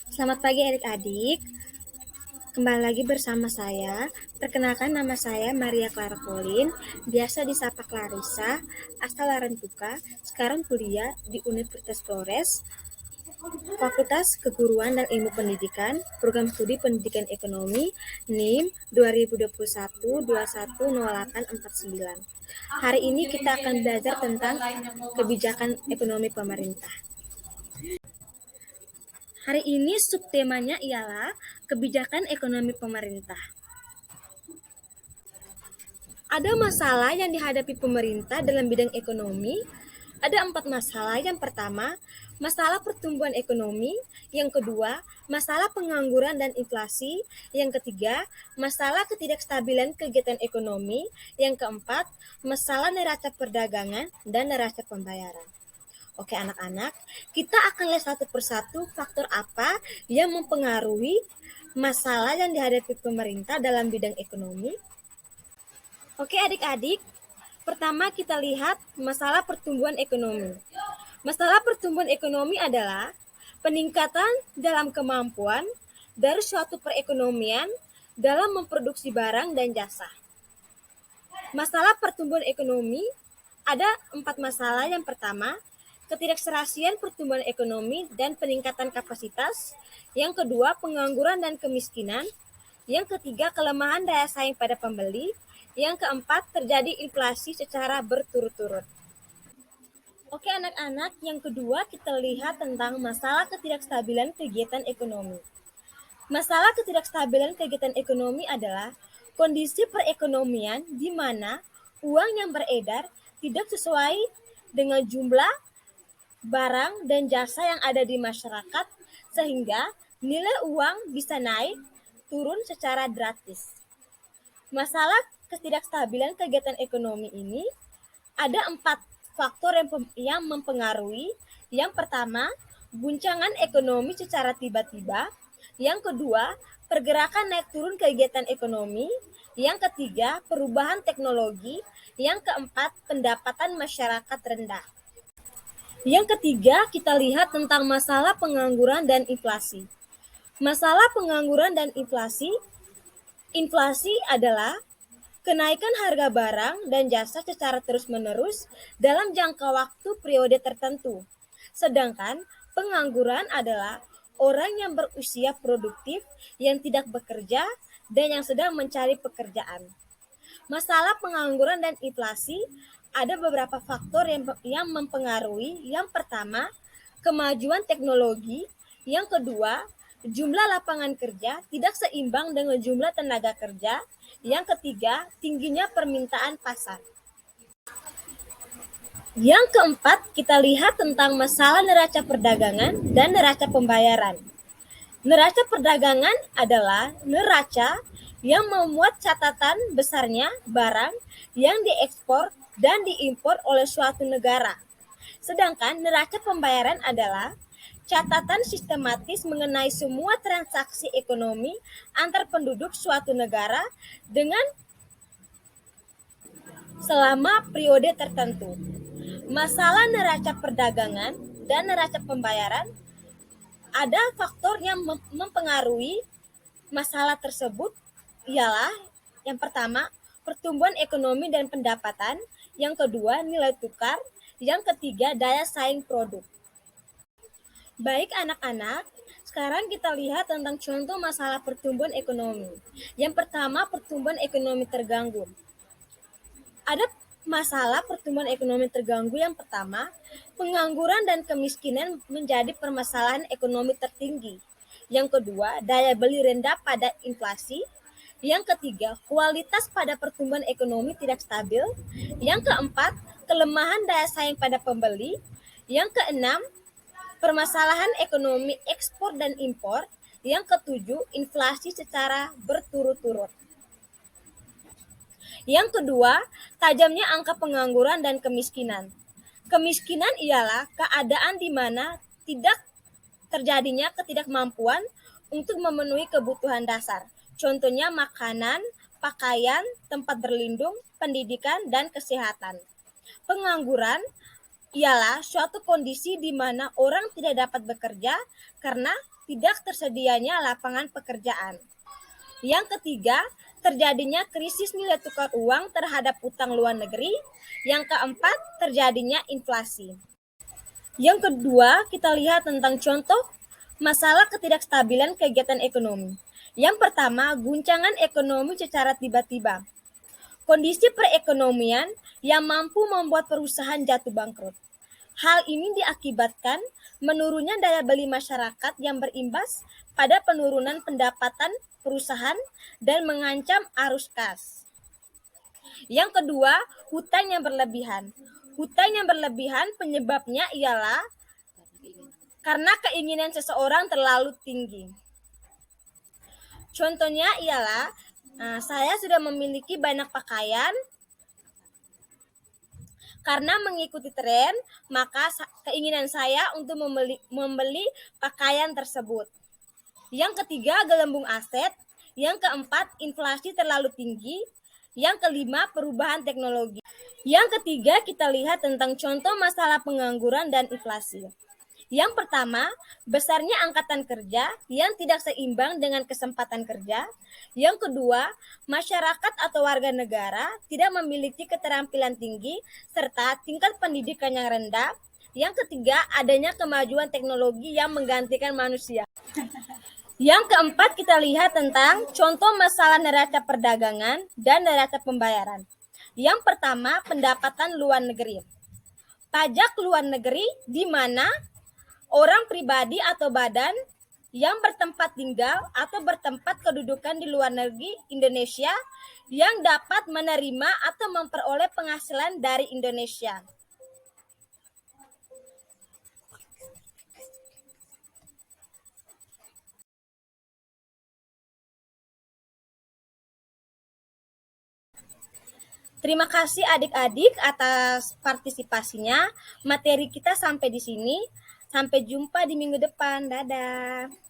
Selamat pagi adik-adik, kembali lagi bersama saya. Perkenalkan nama saya Maria Clara Pauline, biasa disapa Clarissa, asal Larantuka, sekarang kuliah di Universitas Flores, Fakultas Keguruan dan Ilmu Pendidikan, Program Studi Pendidikan Ekonomi, NIM 2021-210849. Hari ini kita akan belajar tentang kebijakan ekonomi pemerintah. Hari ini subtemanya ialah kebijakan ekonomi pemerintah. Ada masalah yang dihadapi pemerintah dalam bidang ekonomi. Ada 4 masalah. Yang pertama, masalah pertumbuhan ekonomi. Yang kedua, masalah pengangguran dan inflasi. Yang ketiga, masalah ketidakstabilan kegiatan ekonomi. Yang keempat, masalah neraca perdagangan dan neraca pembayaran. Oke anak-anak, kita akan lihat satu persatu faktor apa yang mempengaruhi masalah yang dihadapi pemerintah dalam bidang ekonomi. Oke adik-adik, pertama kita lihat masalah pertumbuhan ekonomi. Masalah pertumbuhan ekonomi adalah peningkatan dalam kemampuan dari suatu perekonomian dalam memproduksi barang dan jasa. Masalah pertumbuhan ekonomi ada 4 masalah. Yang pertama, ketidakserasian pertumbuhan ekonomi dan peningkatan kapasitas. Yang kedua, pengangguran dan kemiskinan. Yang ketiga, kelemahan daya saing pada pembeli. Yang keempat, terjadi inflasi secara berturut-turut. Oke anak-anak, yang kedua kita lihat tentang masalah ketidakstabilan kegiatan ekonomi. Masalah ketidakstabilan kegiatan ekonomi adalah kondisi perekonomian di mana uang yang beredar tidak sesuai dengan jumlah barang dan jasa yang ada di masyarakat, sehingga nilai uang bisa naik turun secara drastis. Masalah ketidakstabilan kegiatan ekonomi ini ada 4 faktor yang mempengaruhi. Yang pertama, guncangan ekonomi secara tiba-tiba. Yang kedua, pergerakan naik turun kegiatan ekonomi. Yang ketiga, perubahan teknologi. Yang keempat, pendapatan masyarakat rendah. Yang ketiga, kita lihat tentang masalah pengangguran dan inflasi. Masalah pengangguran dan inflasi adalah kenaikan harga barang dan jasa secara terus-menerus dalam jangka waktu periode tertentu. Sedangkan pengangguran adalah orang yang berusia produktif, yang tidak bekerja, dan yang sedang mencari pekerjaan. Masalah pengangguran dan inflasi ada beberapa faktor yang mempengaruhi. Yang pertama, kemajuan teknologi. Yang kedua, jumlah lapangan kerja tidak seimbang dengan jumlah tenaga kerja. Yang ketiga, tingginya permintaan pasar. Yang keempat, kita lihat tentang masalah neraca perdagangan dan neraca pembayaran. Neraca perdagangan adalah neraca yang memuat catatan besarnya barang yang diekspor dan diimpor oleh suatu negara. Sedangkan neraca pembayaran adalah catatan sistematis mengenai semua transaksi ekonomi antar penduduk suatu negara dengan selama periode tertentu. Masalah neraca perdagangan dan neraca pembayaran ada faktor yang mempengaruhi masalah tersebut, ialah yang pertama, pertumbuhan ekonomi dan pendapatan. Yang kedua, nilai tukar. Yang ketiga, daya saing produk. Baik anak-anak, sekarang kita lihat tentang contoh masalah pertumbuhan ekonomi. Yang pertama, pertumbuhan ekonomi terganggu. Ada masalah pertumbuhan ekonomi terganggu. Yang pertama, pengangguran dan kemiskinan menjadi permasalahan ekonomi tertinggi. Yang kedua, daya beli rendah pada inflasi. Yang ketiga, kualitas pada pertumbuhan ekonomi tidak stabil. Yang keempat, kelemahan daya saing pada pembeli. Yang keenam, permasalahan ekonomi ekspor dan impor. Yang ketujuh, inflasi secara berturut-turut. Yang kedua, tajamnya angka pengangguran dan kemiskinan. Kemiskinan ialah keadaan di mana tidak terjadinya ketidakmampuan untuk memenuhi kebutuhan dasar. Contohnya makanan, pakaian, tempat berlindung, pendidikan, dan kesehatan. Pengangguran ialah suatu kondisi di mana orang tidak dapat bekerja karena tidak tersedianya lapangan pekerjaan. Yang ketiga, terjadinya krisis nilai tukar uang terhadap utang luar negeri. Yang keempat, terjadinya inflasi. Yang kedua, kita lihat tentang contoh masalah ketidakstabilan kegiatan ekonomi. Yang pertama, guncangan ekonomi secara tiba-tiba. Kondisi perekonomian yang mampu membuat perusahaan jatuh bangkrut. Hal ini diakibatkan menurunnya daya beli masyarakat yang berimbas pada penurunan pendapatan perusahaan dan mengancam arus kas. Yang kedua, hutang yang berlebihan. Hutang yang berlebihan penyebabnya ialah karena keinginan seseorang terlalu tinggi. Contohnya ialah saya sudah memiliki banyak pakaian. Karena mengikuti tren, maka keinginan saya untuk membeli pakaian tersebut. Yang ketiga, gelembung aset. Yang keempat, inflasi terlalu tinggi. Yang kelima, perubahan teknologi. Yang ketiga, kita lihat tentang contoh masalah pengangguran dan inflasi. Yang pertama, besarnya angkatan kerja yang tidak seimbang dengan kesempatan kerja. Yang kedua, masyarakat atau warga negara tidak memiliki keterampilan tinggi serta tingkat pendidikan yang rendah. Yang ketiga, adanya kemajuan teknologi yang menggantikan manusia. Yang keempat, kita lihat tentang contoh masalah neraca perdagangan dan neraca pembayaran. Yang pertama, pendapatan luar negeri. Pajak luar negeri di mana orang pribadi atau badan yang bertempat tinggal atau bertempat kedudukan di luar negeri Indonesia yang dapat menerima atau memperoleh penghasilan dari Indonesia. Terima kasih adik-adik atas partisipasinya. Materi kita sampai di sini. Sampai jumpa di minggu depan. Dadah.